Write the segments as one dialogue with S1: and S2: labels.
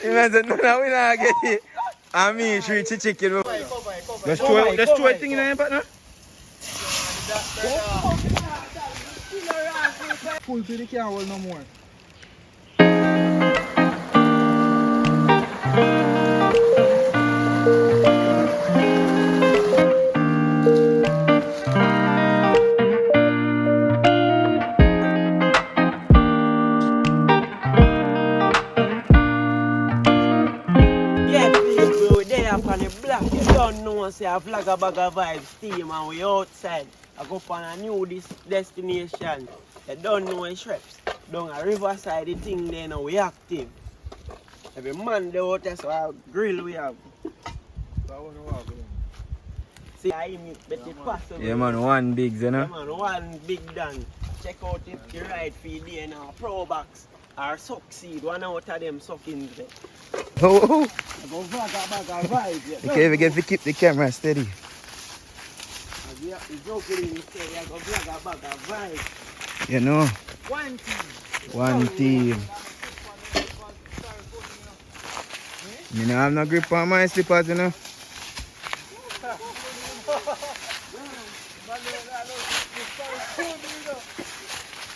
S1: Imagine no, we not get it. I mean, she chicken. Let's throw a thing in there, partner.
S2: Full to the can't hold no more.
S3: On the block, you don't know, say a flag a bag of vibes team and we outside. I go on a new destination. You don't know a Shreps. Down a riverside, the thing there now, we active. Every man there out there, so a grill we have. See, I mean, but it possible.
S1: Yeah, man, one big, you know?
S3: Yeah, man, one big done. Check out if the right feed there now, Pro Box or Succeed, one out of them sucking there.
S1: Oh,
S3: I go vlog a bag of vibes.
S1: okay, we get to keep the camera steady.
S3: You say I go vlog a bag of vibes.
S1: You know?
S3: One team.
S1: One team. Me no have no grip on my slippers, you know?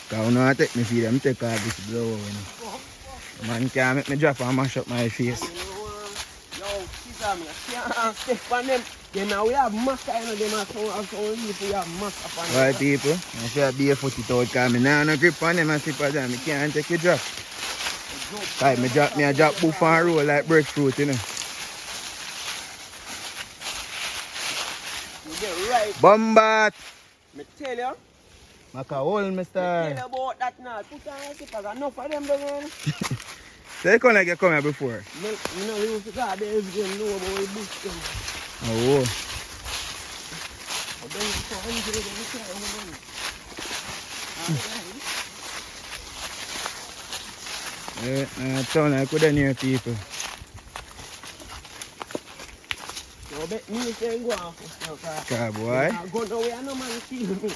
S1: Cause when I take me feed them, take off this blow, you know? Man can't make me drop and mash up my face.
S3: Yo, sister, I can't step on them. You know, we have mask, you know, them have some leaf, we have mask upon them.
S1: Right, people? I should be a foot it out, cause me nah no grip on them and slippers and me can't take a drop. Like, I drop buff and roll like breadfruit, you know?
S3: You get right.
S1: Bombat!
S3: Me tell you.
S1: Maka hold me star.
S3: Tell you about that now. Put on your slippers, enough of them down.
S1: So you come like you come here before?
S3: Me no use to God, they everything know about the bush them.
S1: Oh.
S3: But then you say 100 and you try how many.
S1: Yeah, town I couldn't hear people.
S3: So bet me say go on for
S1: Car boy.
S3: I go nowhere, no man kill me.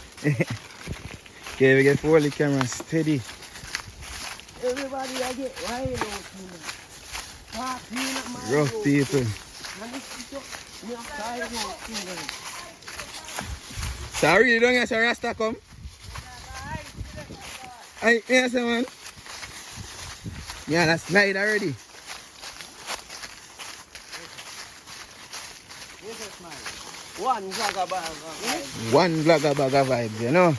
S1: Okay, we get full the camera steady.
S3: Everybody I get wild out here.
S1: Rough people. Sorry, you don't get a rasta come? Hey, yes, man. Yeah, that's night already.
S3: One vlogger bag of vibes.
S1: One vlogger bag of vibes, you know?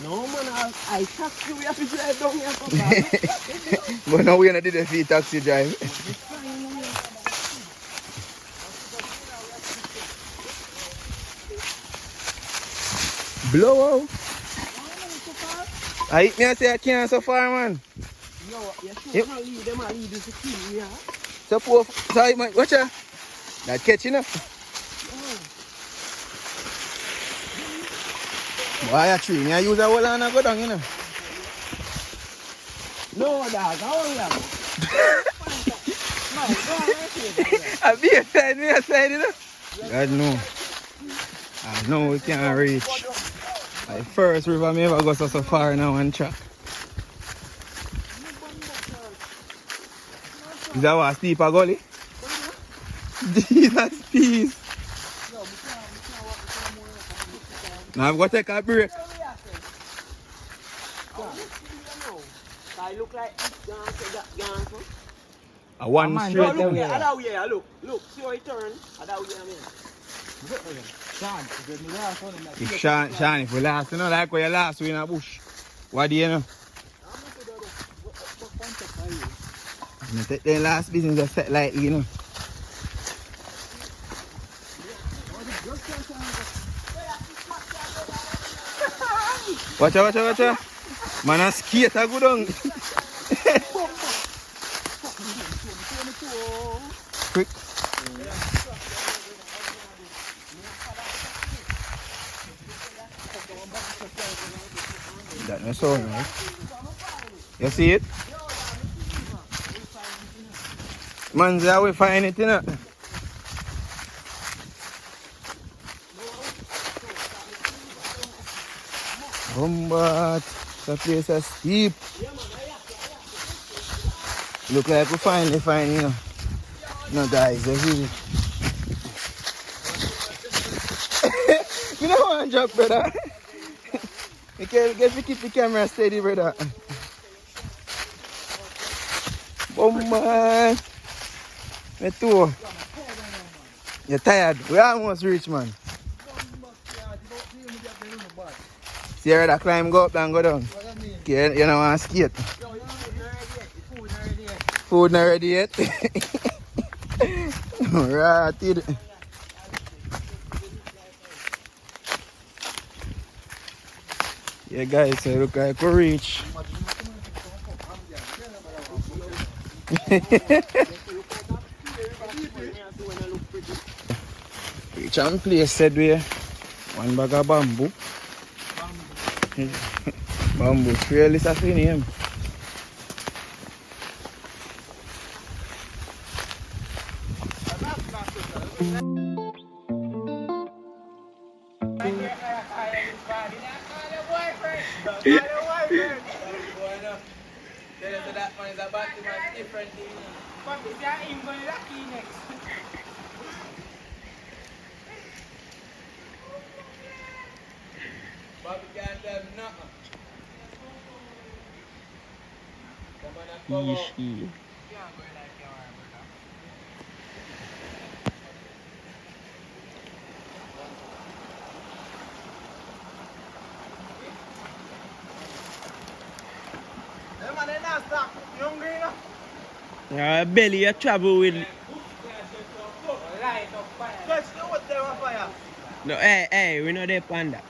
S3: No man, I taxi we have to drive down here for
S1: But now we're going to do the free taxi drive. Blow out. I say I can't so far, man.
S3: Yo, you should not leave them and leave this team, yeah?
S1: So poor, sorry, man, watch out. That catching up. Why a tree? I use a whole and I go down, you know.
S3: No, dog, how are you? No, go on,
S1: I be aside, you know. God no. I know we can't reach. Like first river me ever go so far now on track. Is that what steeper gully? Jesus peace. Now I've got to take a break.
S3: I look like that gangster.
S1: A one straight
S3: Look,
S1: away.
S3: look, see how he turn? That way, I mean.
S1: If Sean, if we last, you know, like when you last we in a bush. What do you know? You take the last business just set lightly, you know. Watch out. Man, a skate a good on. Quick. That no sound, right? You see it? Man, there we find it, you know. But the place is steep. Look like we finally find, you know. No guys, you see. You don't want to drop, brother. You can keep the camera steady, brother. Man. Me too. You're tired. We almost reach, man. See how that climb go up and go down? Okay, you don't want to skate. Food not ready yet. Right. Yeah, guys, so look like we reach. Reach and place said we one bag of bamboo. Bamboo trail is a thing name. Easy. Belly you travel with. No, hey, we know they panda.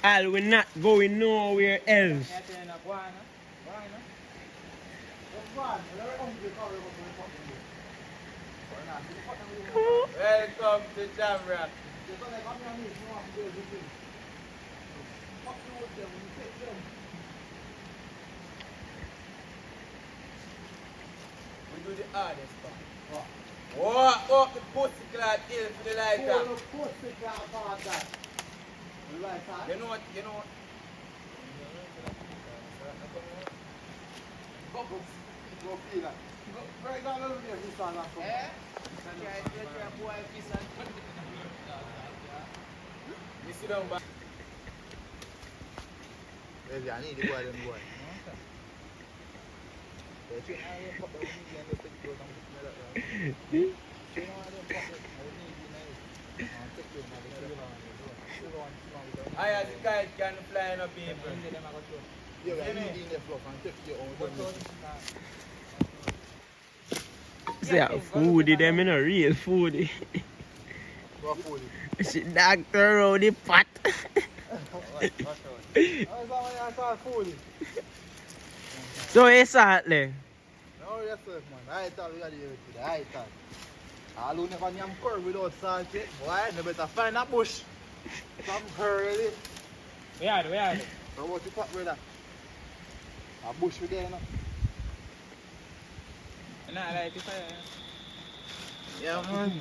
S1: Al, we're not going nowhere else. Welcome to Jamrock. We do the hardest part. What? Walk the pussy clad hill for the light up. The pussy clad part that. You know what? Go feel that. Right down over there, this one. Eh? You sit down back. Baby, I need the boy, them boy. I as a kite can fly in a people. Yeah, we need in the fluff and take your own. Say foodie, them in a real foodie. What foodie? She doctor around the pot. So it's salty. No, yes, sir, man. I thought we got to do it today. I thought. I'll never name curry without salt yet. Boy, no better find a bush. Some curry. Where are they? So what you put with that? A bush with there, no?
S4: Not like it fire.
S3: Yeah, man.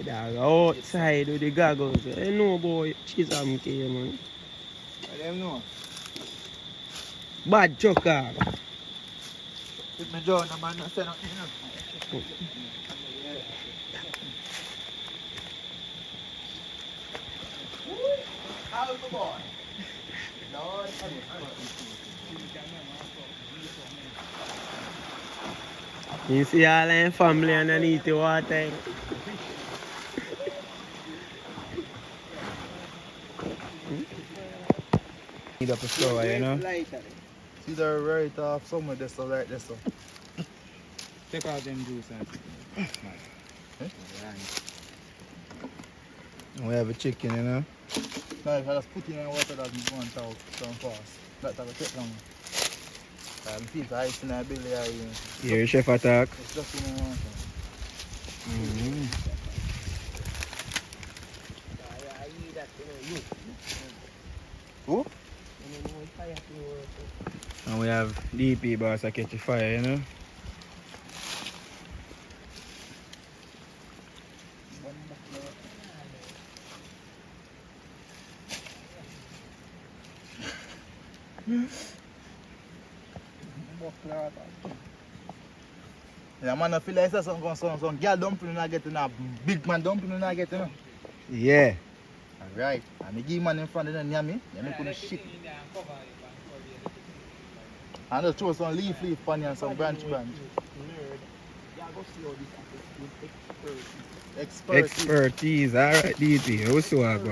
S3: Dog outside with the goggles. You know, boy, cheese and cake, man.
S1: I don't know.
S3: Bad chucker.
S1: With my jaw, no man, not say nothing. How's the boy? Lord,
S3: You see all them family underneath the water.
S2: Need up a flour, you know?
S1: see the right off somewhere there, so right there, so.
S2: Take out them juice and we have a chicken, you know?
S1: No, if I just put it in water, that will go and talk so fast. That will take long. People ice in their belly,
S2: Here, chef attack.
S1: it's just in the water. Who?
S2: And we have DP boss that catch the fire, you know?
S1: Yeah, man, I feel like there's some girl dumpling not getting a big man dumpling not getting, you know?
S2: Yeah.
S1: Alright, and I give man in front of them, yummy. Yeah, me put the shit. And just throw some leaf on you and some branch.
S2: Expertise, alright, DP. Also, boy.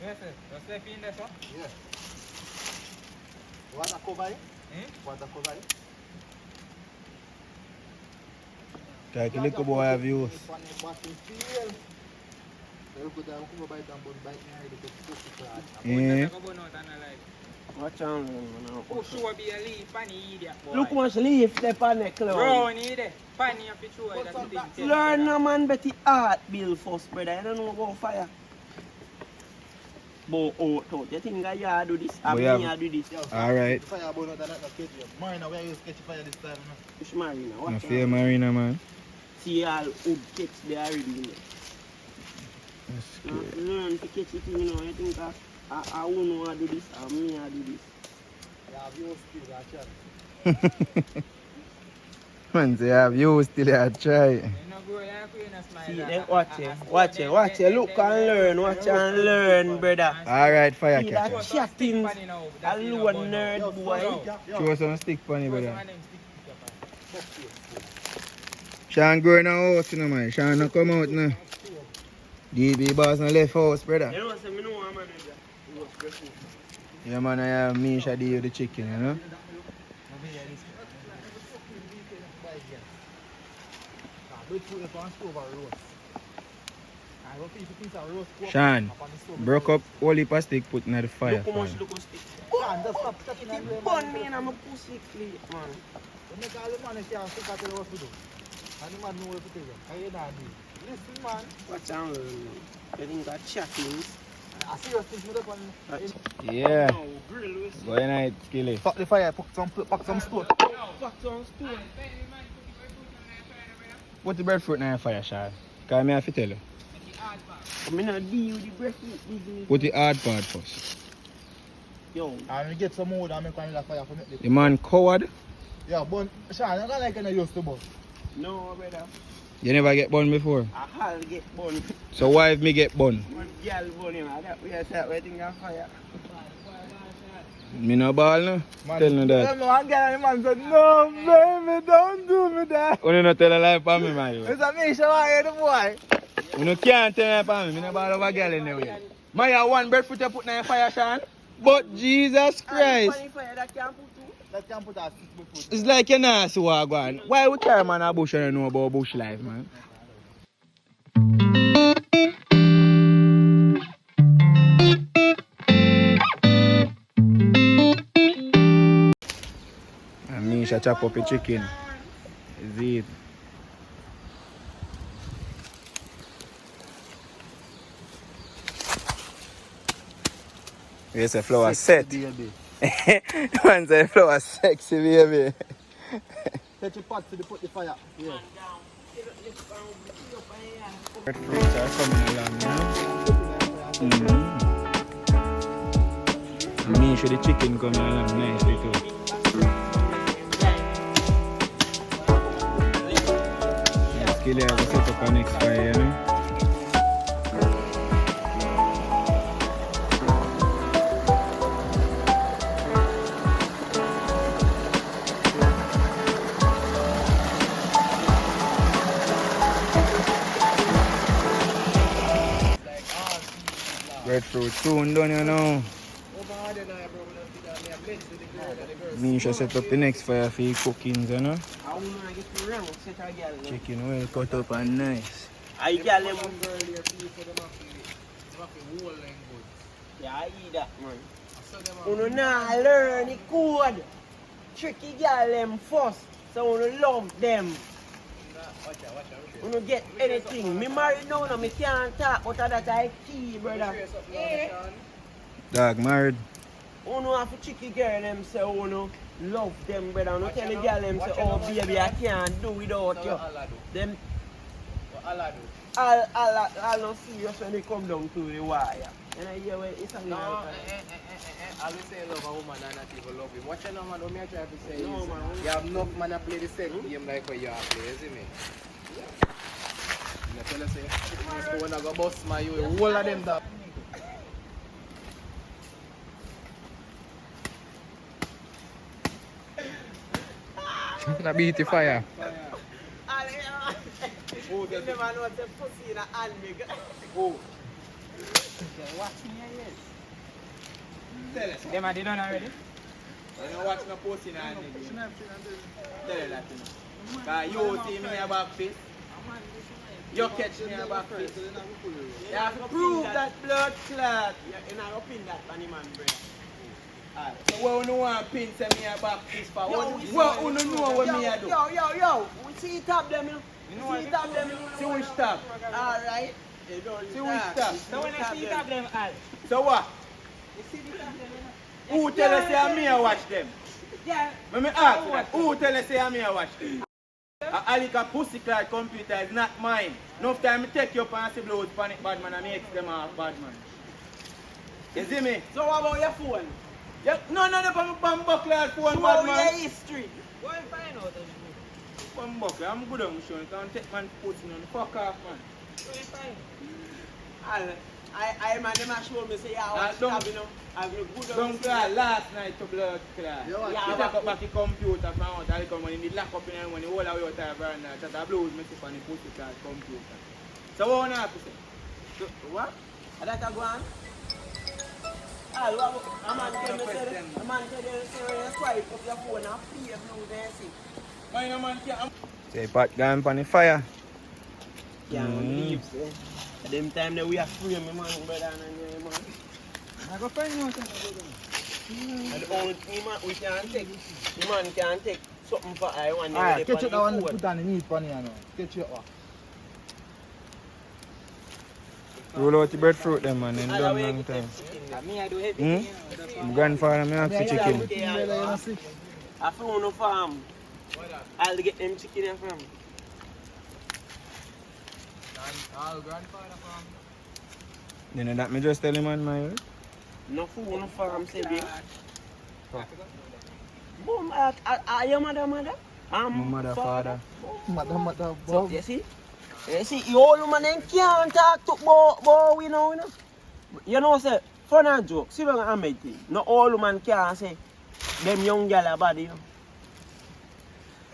S4: Yes, sir. What's left in this one?
S1: Yeah. Want a cover it?
S4: Hmm?
S1: Want a cover it?
S2: Like a little boy have use.
S4: Yeah.
S2: Yeah.
S3: Watch out, man.
S4: Oh, sure be a leaf, funny idiot boy.
S3: Look much leaf there on the cloud.
S4: Bro, need it. Funny up your show. That's the thing.
S3: Learn no man better art build first, brother. I don't know about fire. But out. You think I do this? I
S2: We
S3: mean,
S2: have-
S3: I do this.
S2: Alright.
S1: Fire burn out and not catch you. Marina, where you catch fire this time?
S3: Push Marina.
S2: No
S3: Watch
S2: fear,
S3: out.
S2: Marina, man.
S3: See all wood catch there already. You know.
S2: That's
S3: You
S2: good.
S3: have to learn to catch it, you know. You think I won't know how to do this, or me I do this.
S1: Yeah, you still, I
S2: Man, say have you still a try.
S3: See, then watch it. Look and learn, watch and learn, brother.
S2: Alright, fire
S3: See that
S2: catcher.
S3: chatting, alone nerd boy.
S2: Throw some stick funny, brother. Sean going a house, you know, man. Sean no come out now. DB boss no left house, brother.
S3: You know what I know, man?
S2: Yeah, man, I have Misha deal with the chicken, you know. Sean, broke up all the stick put in the fire.
S3: Look how much look how stick. It burn me and I'm a pussy clip, man.
S1: Listen, man.
S3: Watch and learn, man. You think that chatting?
S1: I see your things with up on.
S2: Yeah,
S3: No, grill with
S2: go in it, skilly.
S1: Fuck the fire, pack some stone.
S3: fuck on stone.
S2: Put the breadfruit in the fire, Sean. Because I have to tell you.
S3: I'm not deal with the breadfruit business.
S2: Put the hard part first.
S3: Yo,
S1: And we get some wood and make one fire for me.
S2: The man coward.
S1: Yeah, but Sean, I don't like any used to, but.
S3: no, brother.
S2: You never get bun before.
S3: I'll get bun.
S2: So why if me get bun?
S3: One girl bun him. That we are waiting on fire.
S2: Me no ball no?
S1: Man,
S2: Tell me that.
S1: No, one guy and the man said, no, baby, don't do me that.
S2: You no tell a lie for me, man.
S1: It's a me, show I the boy.
S2: You no can't tell a lie for me. Me no ball over girl anyway. My one breadfruit you put in the fire, Sean. But Jesus Christ.
S3: That can't put two.
S1: That can put a stick
S2: It's like you know see what go on. Why would carry man a bush and you know about bush life, man? And Misha chop up the chicken. Is it? Here's a flour set.
S1: Baby.
S2: Man say flower sexy, baby.
S1: Take your pot to put the fire. Yeah.
S2: Breadfruits are coming along, you know? Me sure the chicken coming along nicely too. Skill here, we set up our next fire, you know? Breadfruit soon done, you know. Me should set up the next fire for your cookings, you know. Chicken well cut up and nice.
S3: I got them. Yeah, I eat that, man. You nah learn the code. Tricky girl them first, so you love them. You get anything. Me married now, no, me can't talk, but that I key, brother.
S2: Dog married.
S3: You know have a tricky girl them say you know love them, brother. You tell the girl them say, oh baby, I can't do without you. Them I'll not serious when they come down to the wire. And I hear where it's a no,
S5: I will say love a woman and not even love him. What you know, man, what me I try to say
S3: no,
S5: is,
S3: man,
S5: you have enough man to play the same game like what you have play, you see me? I tell you, say, this one I go bust my you, all of them that.
S2: Na beat the fire.
S3: Oh, you never know what's a pussy in a hand, nigga.
S5: Oh.
S4: Watch me here,
S5: Tell us.
S4: Them are they done already?
S5: You know watch no post in hand, nigga. Tell her that, you know. Cause you see me a back face. You catch me a back face. You have to prove that blood clot.
S3: You're not pin that funny man, brother.
S5: So what you want pin say me a back face for? What you know what me a do?
S3: Yo, we see it up them, you know. See it up them, you know.
S5: See which tab?
S3: Alright.
S5: See which tab?
S4: So when I see that them all,
S5: So what?
S3: You see the tab them, you know.
S5: Who tell us say me a watch them?
S3: Yeah.
S5: Let me ask you that. Who tell us say me a watch them? A pussy clad computer is not mine. Enough time I take you up and see blows panic bad man and make them a bad man. You see me?
S3: So what about your phone?
S5: Yeah, no, of them bumbo clad phone
S3: Show
S5: bad
S3: your
S5: man.
S3: history.
S4: go and find out.
S5: Bumbo clad, I'm good on showing. Don't take man pussy on the fuck off man.
S4: Go and find.
S3: I man, them a show me say, yeah, I
S5: don't-
S3: want to have, I'm good on
S5: Don't cry last night to blood cry.
S1: Yeah,
S5: You
S3: yeah,
S5: take up back the computer from out and come when you lock up in and when you hold away out of veranda, that a blows me on the pussy clad computer. So what you have to say? So, what?
S3: That a go on? A man tell me say, a man tell you say when you swipe up your phone and pay blue there, see.
S5: Why no man can't?
S2: Say pot gun on the fire.
S3: Can't leave, say. At them time that we are free, my man, brother, and man.
S4: I go find you.
S3: And the only thing man, we can take, the man can take something for I want
S1: Alright, catch up that one, put on the meat pan here now. Catch up one.
S2: Roll out the breadfruit them man, and done long time.
S4: Me I do everything.
S2: My grandfather me ask for chicken.
S3: I found no farm. I'll get them chicken from.
S5: All grandfather from.
S2: You know that me just tell him man my
S3: No food, no farm, say big. Mom, your mother?
S2: my mother father.
S1: Mother,
S3: So, you see? The old woman them can't talk to boy, you know. You know, say, fun and joke. See what I'm making. No old woman can't say, them young girl are bad, you know.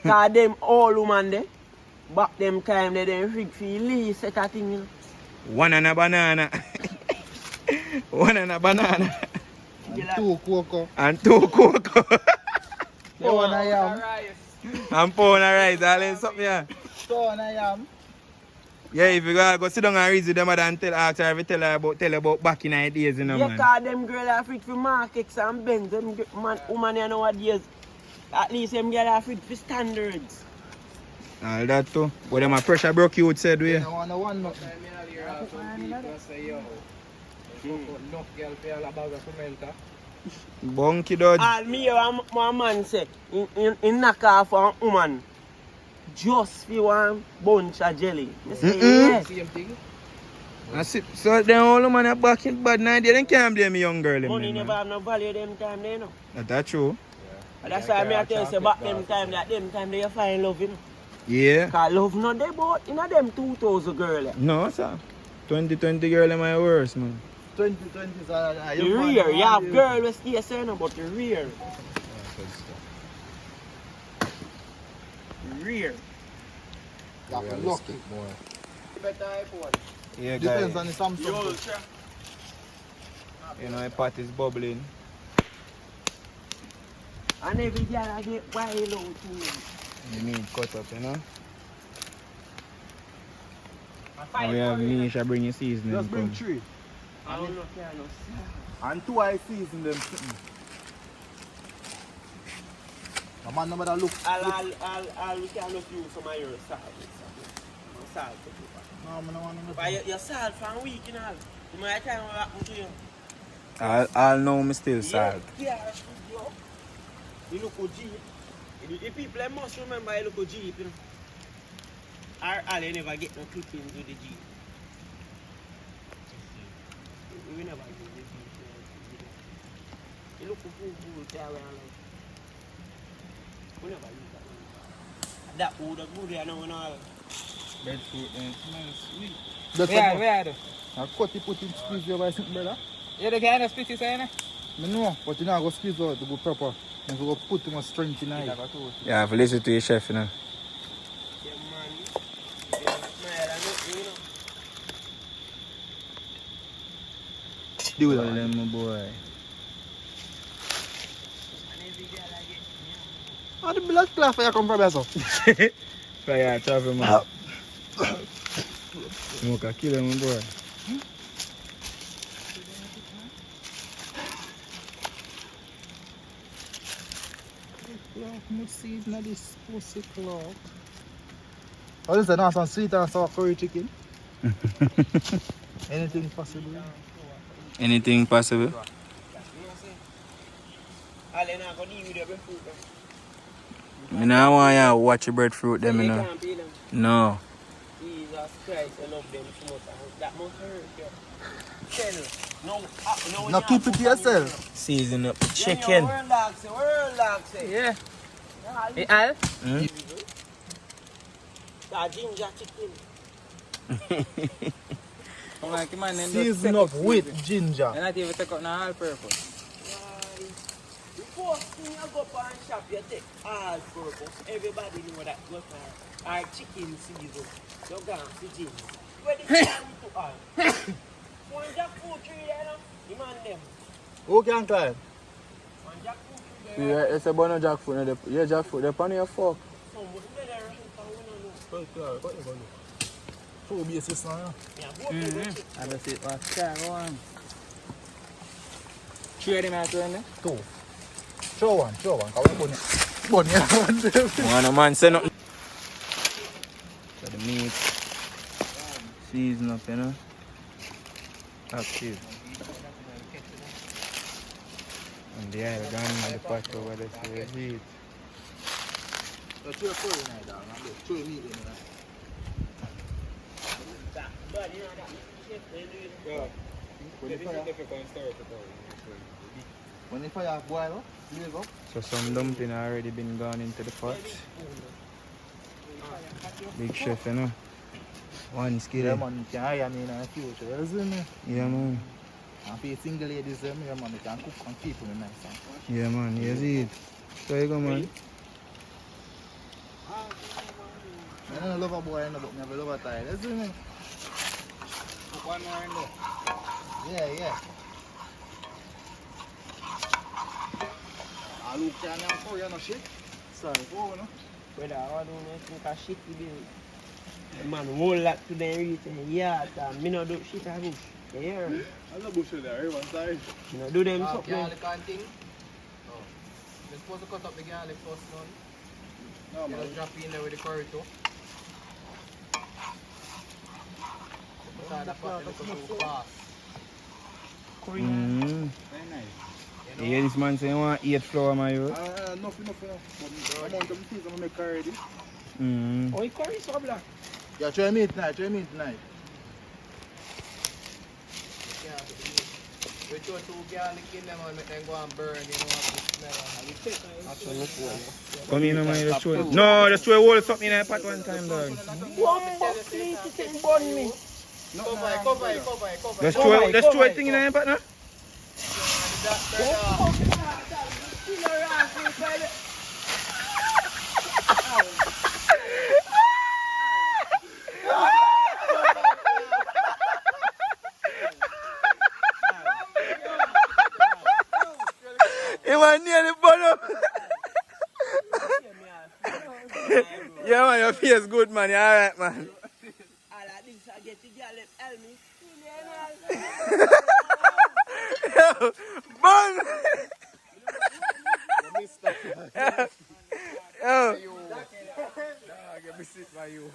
S3: Cause them old woman there, back them time they didn't freak feel least set a thing, you know.
S2: One and a banana. One and a banana.
S1: and 2 cocoa.
S2: And 2 cocoa.
S1: 4 and a yam.
S2: And pound of rice, all in something here.
S1: 4 and a yam.
S2: Yeah, if you go sit down and read with them and ask her tell her about back in the days, you know,
S3: Yeah,
S2: man.
S3: cause them girl are freak for markets and bends. Them woman here nowadays, at least them girl are freak for standards.
S2: All that too. But them a pressure broke you said we.
S1: I want a one nothing.
S5: Some people say, yo, enough girl for all a bag of fermenter.
S2: Bunky dodge.
S3: All me hear my man say, in knock off a woman just for one bunch of jelly. I say, yes.
S4: Same thing.
S2: So then all the man are back in bad night, they can't blame me young girl.
S3: Money never have no value them time they know.
S2: That's true.
S3: And that's why I tell you say back them time they find love, you know.
S2: Yeah.
S3: Cause love not they bought in a them 2,000 girl.
S2: No, sir. 2020 girl am my worst, man.
S1: 2020 is a
S3: The rear, you have girl with stay saying but the rear. Rear.
S1: That's lucky.
S4: Better iPhone.
S2: Yeah,
S1: Depends
S2: guys.
S1: on the Samsung.
S2: You know, my pot is bubbling.
S3: And every girl I get wild out too.
S2: You need cut up, you know? And we have Misha bring your seasoning.
S1: Just bring
S2: come.
S1: 3.
S3: I don't know if I know.
S1: And 2 I season them. The man no matter look.
S3: I'll we can look you some of your salt. Salt.
S1: No, I don't want to
S3: But your salt from week in all. You might time what happen to you.
S2: I'll know me still salt.
S3: Yeah, you look G. The people they must remember you look G, you know. Or they never get no clippings with the G. We never do this. You look food, tell me. We never use that. That would have good, I know, and all.
S2: Breadfruit and smells sweet.
S1: That's
S4: Where are they?
S1: I cut it, put in squeeze your by something, brother.
S4: You don't get any split you saying?
S1: I know, but you know, I go squeeze out to go proper. And go put too much strength in it.
S2: Yeah, I have to listen to your chef, you know.
S3: Yeah, man. You smile and look, you know.
S1: Do
S2: Well,
S1: that.
S2: then, my boy.
S3: And every girl I get,
S1: How the blood clot you come from there, so?
S2: Fire travel, man. Smoke a killer, my boy.
S1: No season of this pussy clock. Oh, this is some sweet and sour curry chicken. Anything possible?
S2: Anything possible?
S3: you know what I'm saying? I'll not go deal with the breadfruit.
S2: I don't want you to watch your breadfruit, them, you
S3: You
S2: know.
S3: can't pay them.
S2: No.
S3: Jesus Christ, I love them so much. That must hurt you. Tell you. No,
S1: Now keep it to yourself.
S2: Season up the
S3: Chicken.
S2: chicken.
S3: World dog say.
S4: Yeah.
S3: Nah,
S4: Hey, Al?
S3: that ginger chicken.
S4: I'm like, man, then
S1: Season up with ginger.
S4: And not even take out no all purpose.
S3: The first thing you go up and shop, you take all purpose. Everybody know that go for our chicken season. You go to ginger. Where the chicken to all? One jackfruit tree there, no? You man them.
S1: Who can climb?
S3: One jackfruit tree
S2: Yeah,
S3: there.
S2: it's a bunch of jackfruit. Yeah, jackfruit. They're on your fork.
S3: Some would be there, we don't know.
S1: Two bases now.
S3: Yeah, both of them chicken.
S4: I just say, well, try go on. 3 of them are turning.
S1: 2. Show one. Come on, bunny.
S2: One man say nothing. So the meat season up, you know. Active. And the other gun and the pot over there, so we heat.
S1: That's your curry now, dog. Show meat in there.
S3: But you know that chef, they do it.
S4: Yeah.
S1: When the fire boil up, blaze up.
S2: So some dumpling already been gone into the pot. Big chef, you know. One skill.
S1: Yeah, man, you can hire me in the future. You see me?
S2: Yeah, man.
S1: And for single ladies, yeah, man, you can cook and keep them nice.
S2: Yeah, man. You see it. So you go, man.
S1: I don't love a boy, but I love a tie. You see me?
S4: Put one more in there.
S1: Yeah. I look at you for you, no shit. Sorry, for you, no?
S3: Brother, I don't think a shit to do. Man, whole lot to them reach in the yard and me not do shit a bush. You hear me?
S1: I love bush there, everyone sorry.
S3: You know, do them something.
S4: Garlic and thing. Oh. You're supposed to cut up the garlic first, man.
S1: No,
S4: You
S1: man.
S4: just drop it in there with the curry too. Start the pot a little too fast.
S3: Korean.
S2: Mm.
S1: Very nice.
S4: You
S2: You hear this man say you want 8 flour, my youth?
S1: Enough. But amount of things I'm make already.
S3: Oh, he curry so black.
S1: Yeah, try me tonight.
S4: We throw 2 garlic in them and make them go and burn, you know, and smell.
S2: Come in, man, just throw it. No, just throw a whole something in the pot one time, dog.
S3: One box please, you can burn me.
S4: Cover it.
S2: Just throw a thing in the pot now. You want near the bottom? Yeah, man, your face good, man. You alright, man. Yo, bang! Yo.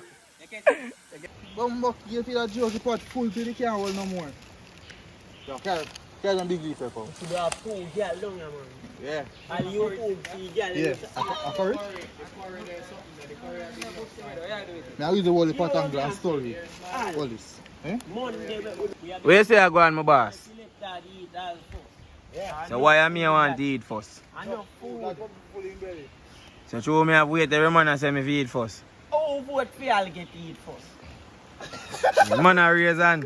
S1: Bumbo, you feel that joke pot full till you can't hold no more. So, carry them big leaf for.
S3: You should have 2 girls down here, man.
S1: Yeah.
S3: And you 2 girls.
S1: Yeah. A curry? I use the whole pot and glass story. All this. Eh?
S2: Where you say I go on, my boss? So why am I want to eat first?
S3: I know food.
S2: So show me have wait every man and say me to eat first.
S3: Oh, vote for y'all get to eat first.
S2: Man a reason.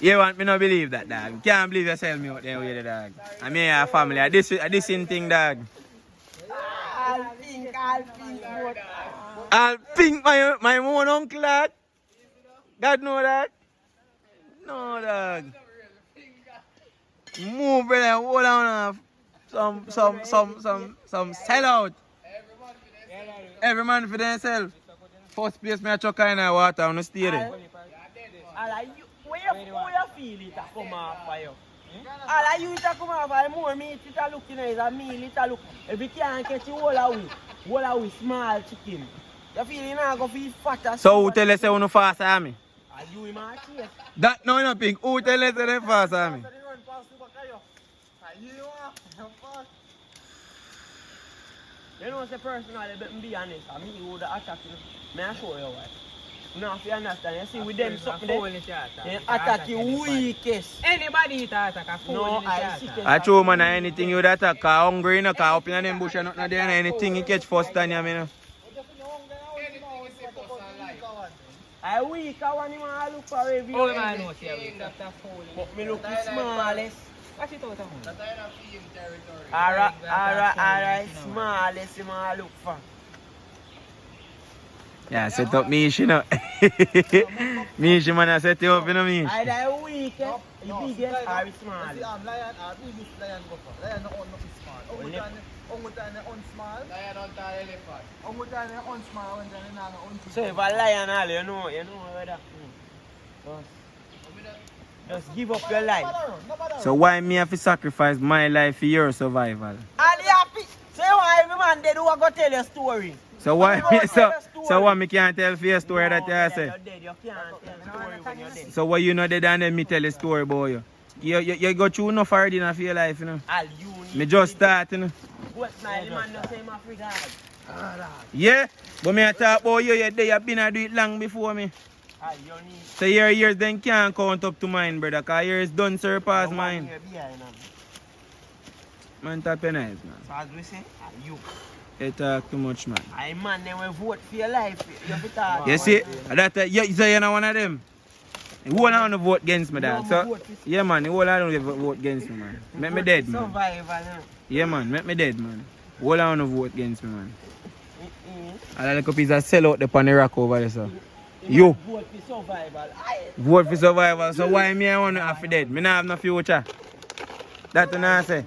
S2: You want me not believe that, dog? Can't believe you sell me out there with the dog. I mean a family. I this in thing, dog.
S3: I'll think.
S2: I'll think my own uncle, dog. God know that? No, dog. Move, brother. Hold on. Some sell out. Every man for themselves. First place me a chuck in the water on the stadium.
S3: Where you feel it come off for you? All you it come off for more meat it a look in is a meal it a look. If you can't catch you all away small chicken. You feel you not go feel fatter.
S2: So who tell us say you no fast at me?
S3: Are you in my case?
S2: That no pink. Who tell us say they fast at me?
S3: You know, say personally, but be honest, I mean, you would attack you. May I show you why? Now, if you understand, you see, with them something, they attack you weakest.
S5: Anybody that attack a fool
S3: No,
S5: in the
S3: I
S5: chat.
S3: see.
S2: I true man, anything you that attack, hungry, no, cause up in them bush and nothing there, anything you catch first time, you mean.
S3: I weak, I want to look for review.
S5: Oh, man, no, see, after fool.
S3: But me look the smallest.
S5: Watch it out of home.
S4: That I don't feel territory.
S3: Alright, smallest you want to look for.
S2: Yeah, set up Mish, you know. Mish, man, I set you up, you know, Mish.
S3: Either weak, the biggest or small.
S1: Lion are biggest lion go for. Lion not small. Ongutan unsmall.
S4: Lion on the elephant.
S1: Ongutan unsmall when they not unsmall.
S3: So if a lion all you know where that just give up your life.
S2: So why me have to sacrifice my life for your survival?
S3: And you happy. So why every man they do I go tell your story.
S2: So why me so why me can't tell for your story that you say?
S3: You're dead, you can't tell story when you're dead.
S2: So why you know dead and then me tell a story about you? You go through enough already enough for your life, you know.
S3: All you need.
S2: Me just start, you know.
S3: What smile man no say my free God.
S2: Yeah, but me I talk about you there, you been a do it long before me.
S3: All you need.
S2: So your years then can't count up to mine, brother, cause yours done surpass mine. Man, tap your nice, man.
S3: So as we say, you.
S2: You talk too much, man.
S3: I man, they will vote for your life. You have to talk.
S2: You see, that you say you're not one of them. You won't have to vote against me, dad. So, yeah, man, you won't have to vote against me, man. Make me dead, man.
S3: Survival,
S2: Yeah, man, make me dead, man. You won't have to vote against me, man. I like a piece of sell out the pan the rock over there, sir. You.
S3: Vote for survival.
S2: Vote for survival. So why me I want to have to dead? Me not have no future. That's what I say.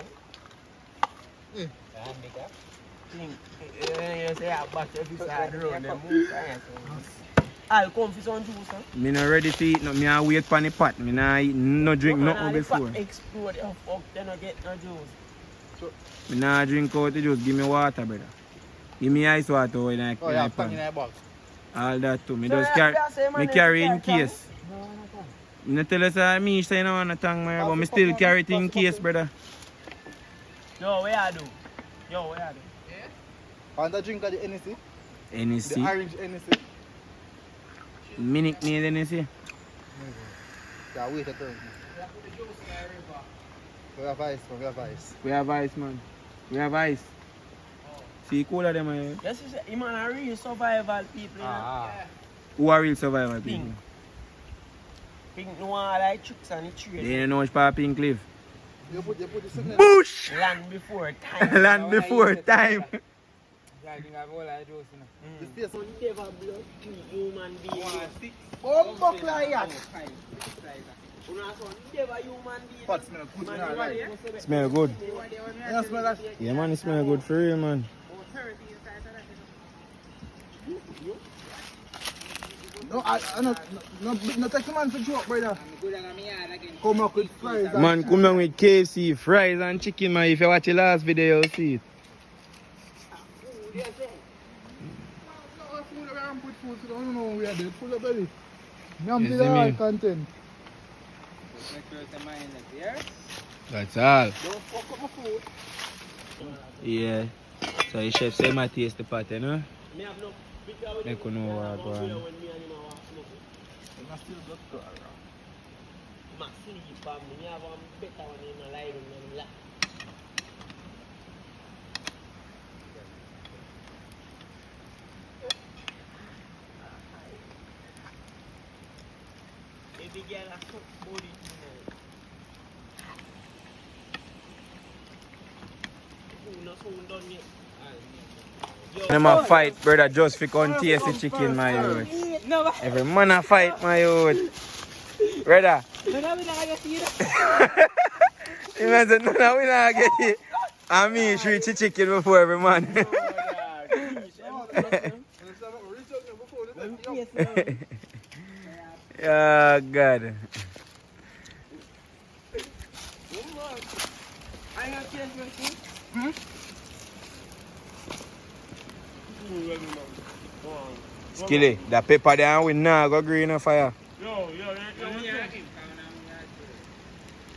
S2: I'll come for some juice, huh? Me not ready to eat, no. Me I wait for the pot. Me not eat, no drink nothing before.
S3: Explode the fuck, then I get no juice.
S2: Me not drink out the juice. Give me water, brother. Give me ice water in the
S1: Oh yeah, pan in a box.
S2: all that too. Me just carry in case. Me tell us me say no want a tongue, man, but me still carry it in case, brother.
S3: Yo, what you do? Yo, what you do?
S1: Want a drink of the NEC? The
S2: NEC.
S1: orange NEC?
S2: Minute need NEC.
S1: Yeah, wait a turn. We have ice, man. We have ice.
S2: We have ice, man. We have ice. See, cooler them, man.
S3: Yes, you say, him and a real survival people, you know?
S1: Ah.
S2: Who are real survivor people?
S3: Pink. Pink no one like tricks and the trade.
S2: They don't know which part Pink live.
S1: You put the signal.
S2: Bush!
S3: Land before time.
S2: Land before time.
S4: I think I've all I do, you know.
S1: This place.
S3: So never blood kill human being.
S1: Bumbo like that.
S3: Una son never human being.
S1: Pot smell good,
S3: Man,
S1: man.
S3: you
S1: Right.
S3: want it?
S2: Smell good.
S1: You smell that?
S2: Yeah, man, it smell good for real, man.
S1: No, I no take the man for joke, brother. Come up with fries. and
S2: Man,
S1: shit.
S2: come down with KFC, fries and chicken, man. If you watch the last video, you'll see it.
S1: No, food, we haven't put food, so I don't know we are dead. Full of belly. I'm
S2: You
S1: the
S2: see me?
S1: all content.
S2: That's all.
S1: Don't fuck up my food.
S2: Yeah. So the chef say my taste the pot, you know?
S3: Me have no picture with
S2: Make
S3: him.
S2: you know what
S3: When
S2: go on.
S3: me and him a walk smoke.
S1: I still got to around.
S3: Ma sleep and me have one better one in my life than him. Baby girl a suck body tonight. Who no sound done yet?
S2: Them a fight, brother, just for come taste the chicken, my youth. Every man a fight, my youth. Brother. You man said, no, we not get it. I mean, she eat chicken before every man. Oh, God. Skilly, the pepper there we now go green on fire.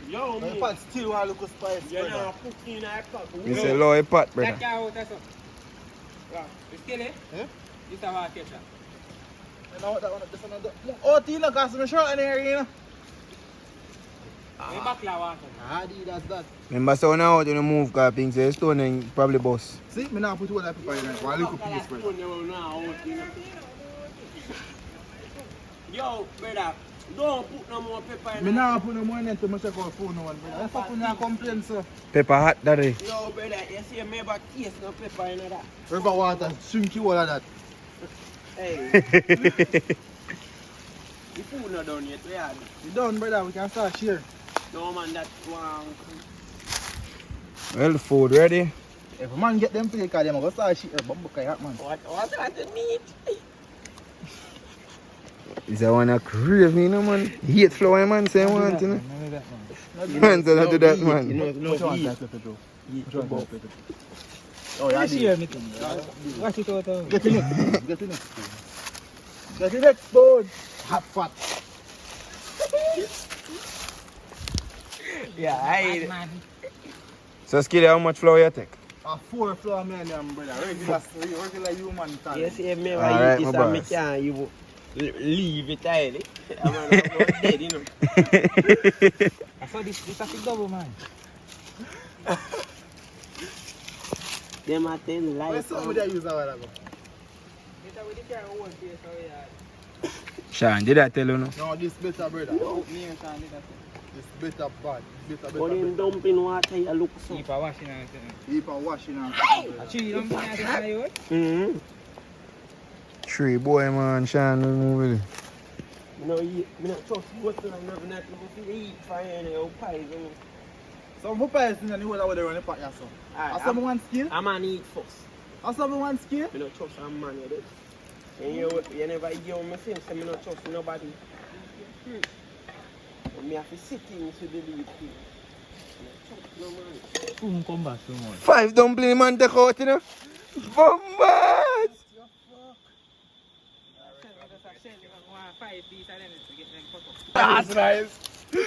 S3: Yo,
S1: My
S3: me.
S1: pot still want to look spice,
S3: You're
S1: brother.
S3: not cooking in a pot.
S2: It's a low pot, brother.
S4: That's how that's up. It's killing.
S1: Eh?
S4: It's a hard ketchup.
S1: You know what that one? This one. Oh, Tina, cause my shirt in here, you know.
S4: Baklava.
S1: Ah, that's that.
S2: Remember, so now when you move, because things say stone and probably bust.
S1: See, me now put all that pepper in it. One little piece, brother.
S3: Yo, brother, don't put no more pepper in
S1: Me
S3: it.
S1: now put no more in it to check out phone no one, brother. That's up when you complain, sir.
S2: Pepper hot, daddy.
S3: Yo, brother, you see me back taste no pepper in that.
S1: River water, shrink you all of that.
S3: Hey, the food not done yet, we are.
S1: You done, brother? We can start share.
S3: No man, that one.
S2: Well, food ready.
S1: If a man get them play, cause them go start share. Bumbo kay hot man.
S3: What that you need?
S2: Is that one a craving, you know, man? Hate flour, man, say want, you know? Man, say not do that, man.
S1: Which one that pepper, Joe? Which one that pepper? Oh, yeah,
S4: Share anything. Watch it out.
S1: Get in it. Get in it. Get in it, spoon. Hot fat.
S3: Yeah, I.
S2: So, Skilly, how much flour you take?
S1: A 4 flour million, brother. Regular human time.
S3: You see me
S2: Alright,
S3: eat this
S2: my
S3: and me
S2: boss.
S3: can't you leave it early. I'm not dead, you know.
S4: I saw this a big double man.
S3: Them a tell
S1: Where's
S3: life.
S1: something that use a while ago?
S2: Sean, did I tell you, no?
S1: No, this better, brother. This better bad. This better,
S3: But in dumping water, you look so.
S4: Keep a washing and
S1: Keep on washing and
S4: Actually, don't think I do it.
S3: Mm-hmm.
S2: Tree boy, man, Sean, move it.
S3: Me not trust bottle and nothing that you feel eat for any old pies.
S1: some papayas in the whole of the run the pot, yeah, so. Has someone skill?
S3: I'm gonna eat first.
S1: Has someone skill?
S3: Me not trust a man, you do. And you never hear me say, so me not trust nobody. And me have to sit things to believe things. Me not trust no man.
S4: Boom, come back so much.
S2: 5 dumpling, man, take out, you know? Bombard!
S1: That's nice.
S4: Yo,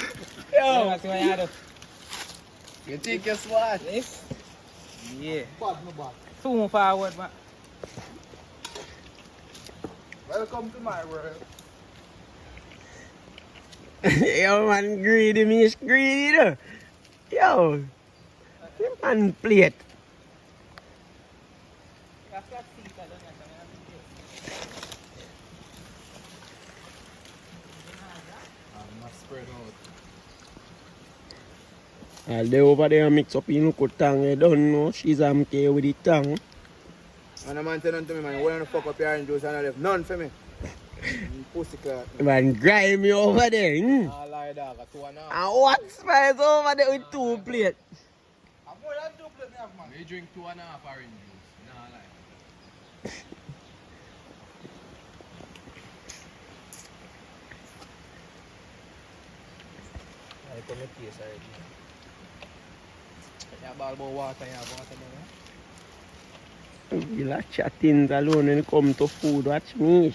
S4: that's what I do.
S1: You think you're smart?
S4: This?
S2: Yeah.
S1: Bad no bad.
S2: Soon forward, man.
S1: Welcome to my world.
S3: Yo, man, greedy, me is greedy, though. Yo, the man plate.
S1: I'm not spread out.
S3: All they over there mix up in local tongue, you don't know. She's okay with the tongue.
S5: And a man tell them to me, man, why don't fuck up your orange juice and I left none for me. Pussy clot.
S3: Man, grime you over there.
S5: All lie dog, a 2.5.
S3: And what spice over there with 2 plates?
S1: I'm more than 2 plates, man.
S4: We drink 2.5 orange juice. Nah, like.
S5: I come with taste already. You have all about water, you have water there.
S3: You'll have chatting alone when it comes to food. Watch me.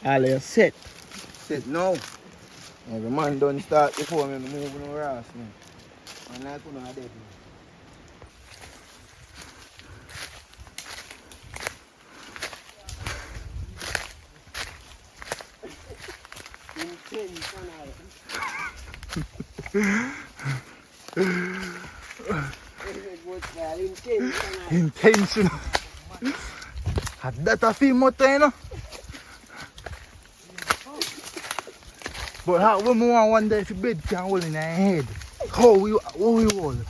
S3: All you set.
S5: Sit now. Every man don't start before me move no ass, man. And like you know, I dead, man.
S1: Intentional. Had that a few more time, you know? But how when we want one day if your bed can't hold in your head? How we hold?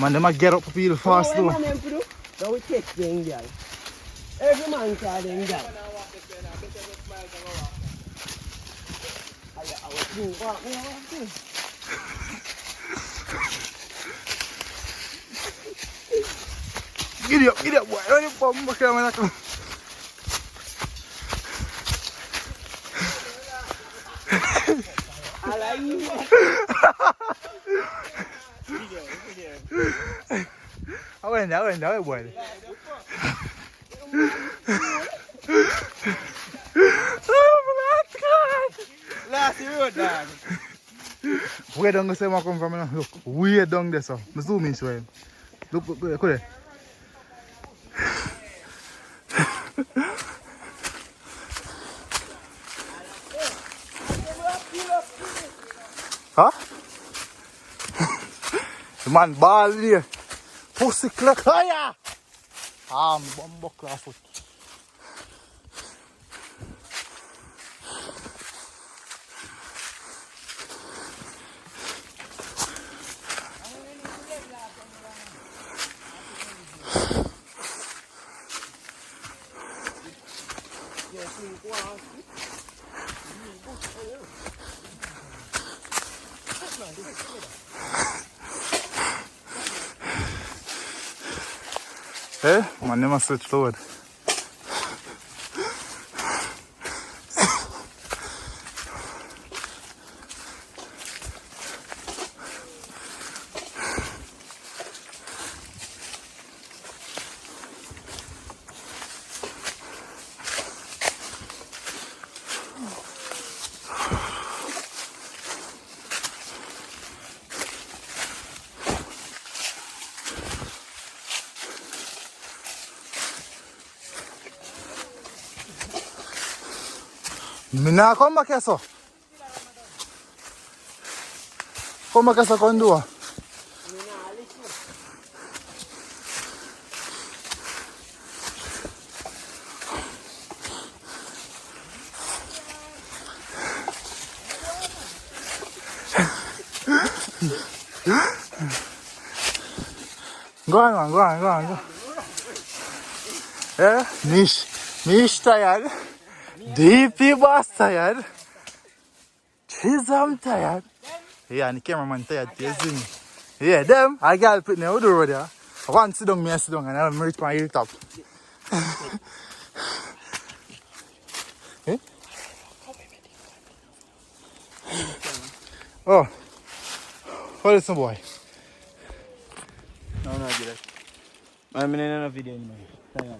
S1: Man, they might get up real fast though.
S3: So we take them, girl. Every man call them, girl.
S1: Get up, boy. Don't you pump back here, man. I went there, boy.
S5: Last road, dog.
S1: Where down the same I come from? Look, way down there, so. I zoom in, show him. Look, there. Huh? The man ball there. Pussy clock. Hiya! Bumbo class foot. Eh? Man, they must switch forward. Mina, come back here, so. Come back here, so, come do. Go on, go. Yeah, Mish tired. DP boss tired. Chisholm tired. Yeah, and the cameraman tired too, you see me. Yeah, them, I got put in the road there. I want to sit down, I sit down, and I'll reach my hilltop. Eh? Oh, listen, boy.
S2: I'm in another video anyway.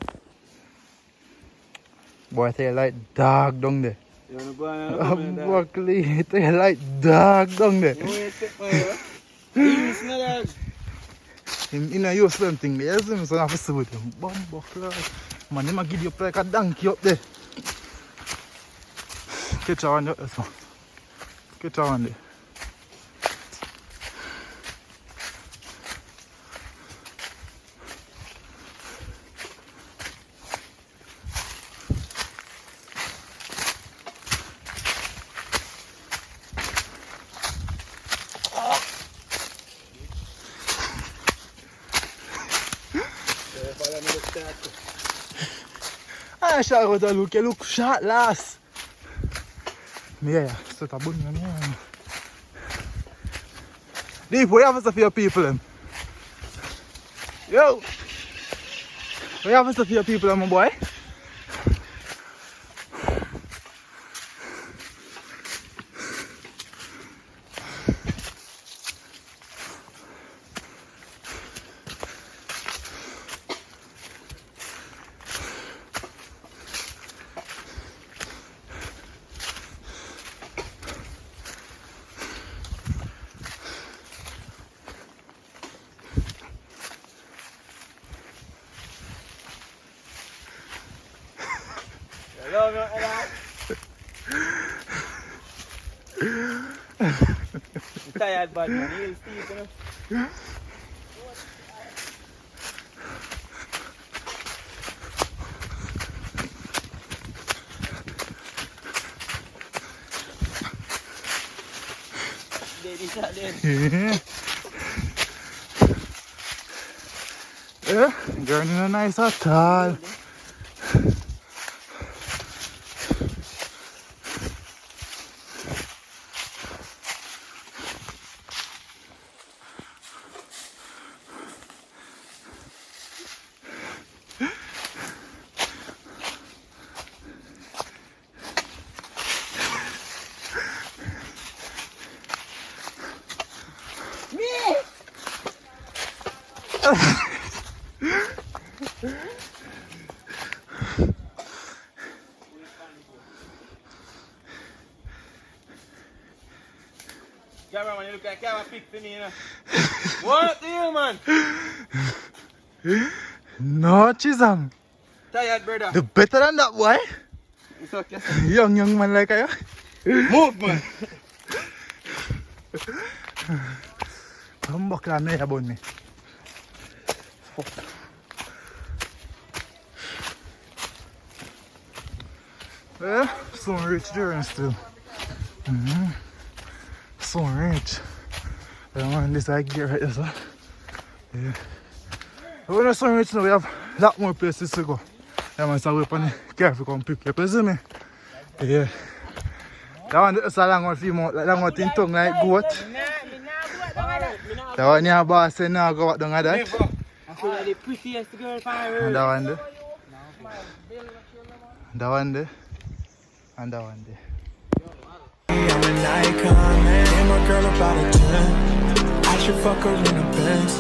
S1: Boy, I tell you like dog down there.
S2: You wanna go on
S1: Buckley, I tell you like dog down there. In a use them thing there, so I have to see with him. Bumbo class. Man, they give you up like a donkey up there. Catch one there, so. Catch one there. I shall go to look shot last. Yeah, so a bun. Deep, what happens to your people? Yo! What happens to your people, my boy?
S3: Hello, hello. I'm tired, but man, he'll sleep, you know.
S1: Yeah, going in a nice hotel.
S3: Cameraman, you look like camera pick for me, you know. What the hell, man?
S1: No, Chisam.
S3: Tired, brother.
S1: Do better than that, boy.
S3: It's okay.
S1: Young man like I.
S3: Move, man.
S1: I'm buckling on me about me. Yeah, so rich during still. So rich. Yeah, man, this I get right there, so. Yeah. But when we're so rich now, we have a lot more places to go. Yeah, man, so we're on the car to come pick up, you see me? Yeah. That one is a long one for you, that one in tongue like goat. That one your boss said now go out down at that.
S3: I feel like the prettiest girl for her.
S1: And that one there. That one there. And that one there.
S6: I'm an icon, man. I'm a girl about a 10. I should fuck her in the Benz.